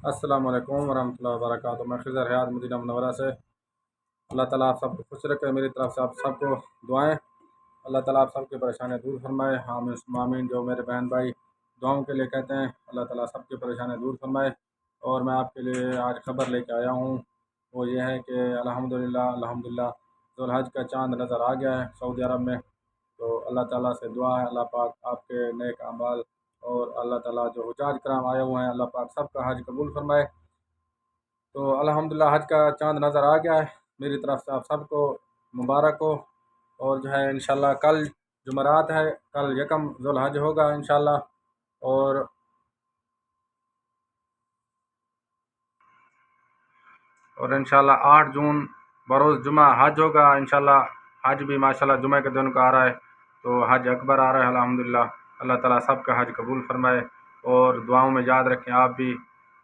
السلام علیکم ورحمۃ اللہ وبرکاتہ۔ میں خضر حیات مدینہ منورہ سے۔ اللہ تعالیٰ آپ سب کو خوش رکھے، میری طرف سے آپ سب کو دعائیں۔ اللہ تعالیٰ آپ سب کی پریشانیاں دور فرمائے، آمین ثم آمین۔ جو میرے بہن بھائی دعاؤں کے لیے کہتے ہیں، اللہ تعالیٰ سب کی پریشانیاں دور فرمائے۔ اور میں آپ کے لیے آج خبر لے کے آیا ہوں، وہ یہ ہے کہ الحمدللہ ذو الحج کا چاند نظر آ گیا ہے سعودی عرب میں۔ تو اللہ تعالیٰ سے دعا ہے، اللہ پاک آپ کے نیک اعمال اور اللہ تعالیٰ جو حجاج کرام آئے ہوئے ہیں، اللہ پاک سب کا حج قبول فرمائے۔ تو الحمدللہ حج کا چاند نظر آ گیا ہے، میری طرف سے آپ سب کو مبارک ہو۔ اور جو ہے انشاءاللہ کل جمعرات ہے، کل یکم ذو الحج ہوگا انشاءاللہ۔ اور انشاءاللہ 8 جون بروز جمعہ حج ہوگا انشاءاللہ۔ حج بھی ماشاءاللہ جمعہ کے دن کا آ رہا ہے، تو حج اکبر آ رہا ہے الحمدللہ۔ اللہ تعالیٰ سب کا حج قبول فرمائے اور دعاؤں میں یاد رکھیں آپ بھی۔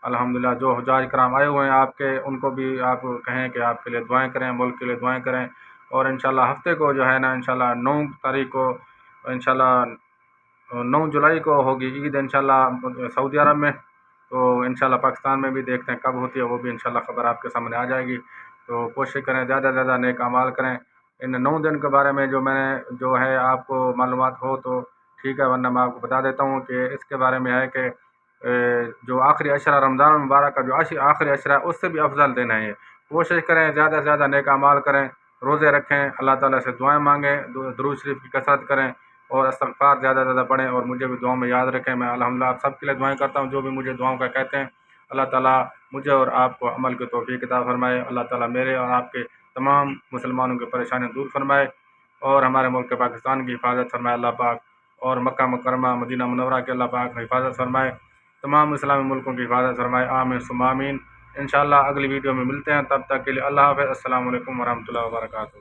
الحمدللہ جو حجاج کرام آئے ہوئے ہیں آپ کے، ان کو بھی آپ کہیں کہ آپ کے لیے دعائیں کریں، ملک کے لیے دعائیں کریں۔ اور انشاءاللہ ہفتے کو جو ہے نا، انشاءاللہ 9 تاریخ کو، انشاءاللہ 9 جولائی کو ہوگی عید انشاءاللہ سعودی عرب میں۔ تو انشاءاللہ پاکستان میں بھی دیکھتے ہیں کب ہوتی ہے، وہ بھی انشاءاللہ خبر آپ کے سامنے آ جائے گی۔ تو کوشش کریں زیادہ سے زیادہ نیک اعمال کریں۔ ان 9 دن کے بارے میں جو ہے آپ کو معلومات ہو تو ٹھیک ہے، ورنہ میں آپ کو بتا دیتا ہوں کہ اس کے بارے میں ہے کہ جو آخری عشرہ رمضان المبارک کا جو آخری عشرہ ہے، اس سے بھی افضل دن ہے یہ۔ کوشش کریں زیادہ سے زیادہ نیک اعمال کریں، روزے رکھیں، اللہ تعالیٰ سے دعائیں مانگیں، درود شریف کی کثرت کریں اور استغفار زیادہ سے زیادہ پڑھیں اور مجھے بھی دعاؤں میں یاد رکھیں۔ میں الحمدللہ آپ سب کے لیے دعائیں کرتا ہوں جو بھی مجھے دعاؤں کا کہتے ہیں۔ اللہ تعالیٰ مجھے اور آپ کو عمل کی توفیق عطا فرمائے۔ اللہ تعالیٰ میرے اور آپ کے تمام مسلمانوں کی پریشانیاں دور فرمائے اور ہمارے ملک پاکستان کی حفاظت فرمائے اللہ پاک، اور مکہ مکرمہ مدینہ منورہ کے اللہ پاک حفاظت فرمائے، تمام اسلامی ملکوں کی حفاظت فرمائے، آمین ثم آمین۔ انشاءاللہ اگلی ویڈیو میں ملتے ہیں، تب تک کے لیے اللہ حافظ۔ السلام علیکم ورحمۃ اللہ وبرکاتہ۔